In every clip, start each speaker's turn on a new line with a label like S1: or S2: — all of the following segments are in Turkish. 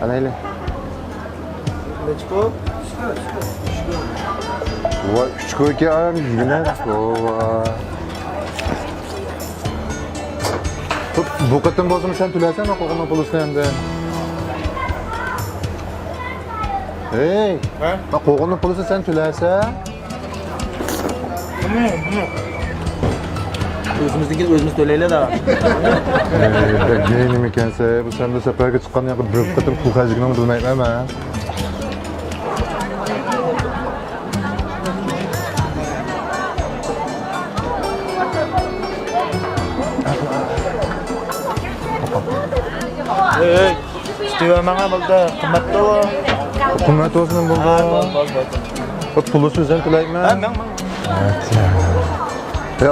S1: Anayla.
S2: Nechko?
S1: Voy, 3 ko'yga ham yigina. Bu qatam bozimni sen to'laysan, qo'qonning pulisini endi. Hey, ma qo'qonning pulisini sen to'laysan.
S2: O'zimizniki o'zimiz to'laylar da.
S1: Nima ekansa, bu senda safarga chiqqan yoqda bir qatam pul xarjligini bilmayman men.
S2: Hey, istiyor bana buldu. Kıymetli o.
S1: Qimmat olsun bo'ldi. Bu pulni sen to'layman.
S2: Ben.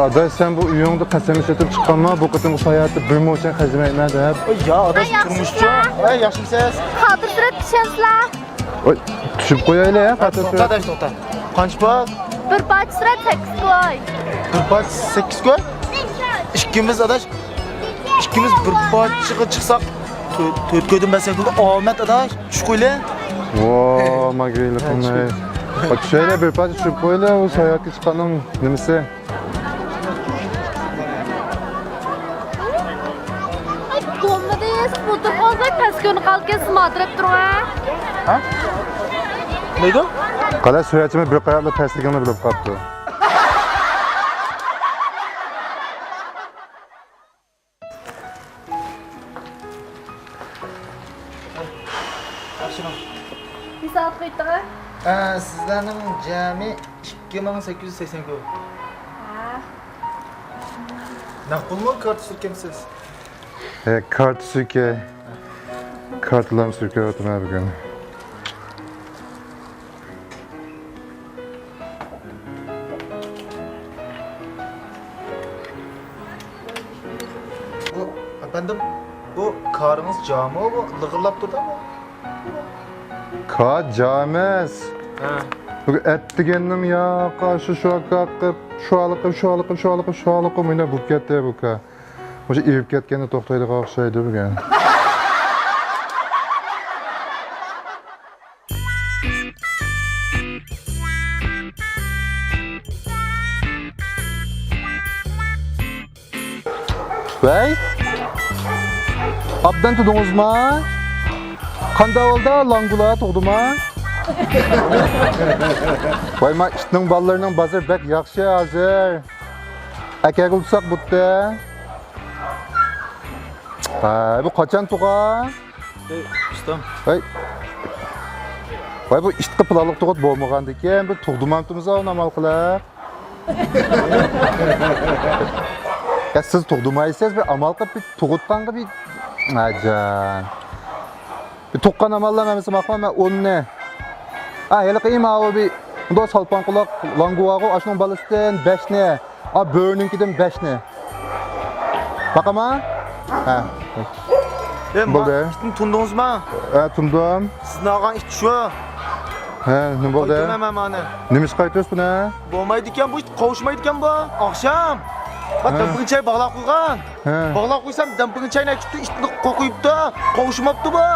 S1: Adaş sen bu uyingda qasam islatib chiqqanmi? Bu qatim hayotda bir mo'chan xarjlayman deb.
S2: Ya adaş turmuşçu. Hey, yaxshimisiz?
S3: Hozir sira tushasizlar.
S1: Oy, tushib qo'yaylik ya,
S2: To'xta, adaş to'xta. Qancha pul?
S3: Bir poch sira 8 qo'y.
S2: Bir poch 8 koy. İkimiz adaş. İkimiz bir pochga chiqsak, 4 koydan ben sekildi. Ahmet adaş, tush qo'yla.
S1: Vo, magayli qilmay. Bak şöyle bir parça tushib qo'yaylik, u hayotga chiqqanim nimasi?
S3: Qo'midingiz, foto hozir paskoni qalbga simotirib turing.
S2: Ha? Neydi?
S1: Qala suratchimi bir qayoqda pastligini bilib qopti.
S3: Bir soat qo'ydilar.
S2: Sizlarning jami 2880 koy.
S3: Ha.
S2: Naqd pulmi kart sürkemsiz?
S1: Kart sürke. Kartlarım sürke o'tma bugun.
S2: Efendim, bu karınız cami bu lığırlap durdu mu?
S1: Ka cames.
S2: Ha.
S1: Bu et degenim ya, qarşı şu qaqib, şu alıqıb, mena bu ketdi bu ka. O'sha irib ketganda to'xtaydigan o'xshaydi bugun. Vay. Abdan tudungizmi? Qanday oldu langula tug'dimi? Voy, ma itning ballarning bazir bek yaxshi hozir. Akaga ulsak butdi. Ha, bu qachon tug'an?
S2: Ustam.
S1: Voy. Voy, bu itqi pilaliq tug'ut bo'lmaganda ekan, bir tug'dimamtimiz amal qilib. Ya siz tug'dimaysiz, bir amal qilib bir tug'utqanga bir ajan. Bir tuqqan amallar memesi maqman men 10 ne. Ha, hele qiyma o bir bunda salpan quloq languago ashning balasidan 5 ne. Ha, böğrününkidan 5 ne. Baqama? Ha. Bo'ldi.
S2: Itni tundingizmi?
S1: Ha, tundim.
S2: Sizni olgan it shu.
S1: Ha, nima bo'ldi?
S2: Qo'ymayman mani.
S1: Nima ish qaytasiz buni?
S2: Bo'lmaydi ekan bu it, qovushmaydi ekan bu. Oqshom. Bak damping chay bog'lab qo'ygan. Bog'lab qo'ysam damping chayni kitdi, itni qo'yibdi, qovushmabdi bu.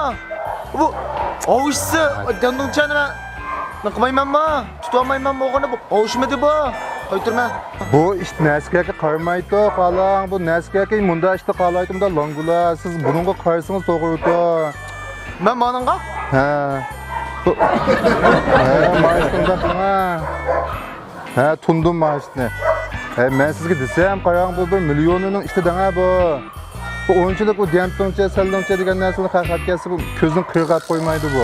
S2: Bu qovushsi, damping chayni qilmaymanmi? Tutolmaymanmi o'g'ini bu? Qovushmadi bu. Qo'ytirma.
S1: Bu ish naskaga qaramaydi, qalang. Bu naskaga munda ishda qalaydi, munda langula. Siz buningga qarasangiz to'g'ri.
S2: Men maningga?
S1: Ha. Bu maaşında qilma. Ha, tundim maaşni. Men sizga desam, qarang, bu 1 millionining ishda danga bu. Bu o'yinchilik, bu dempingcha, saldingcha degan narsani haqiqatga bu ko'zning qirg'ab qo'ymaydi bu.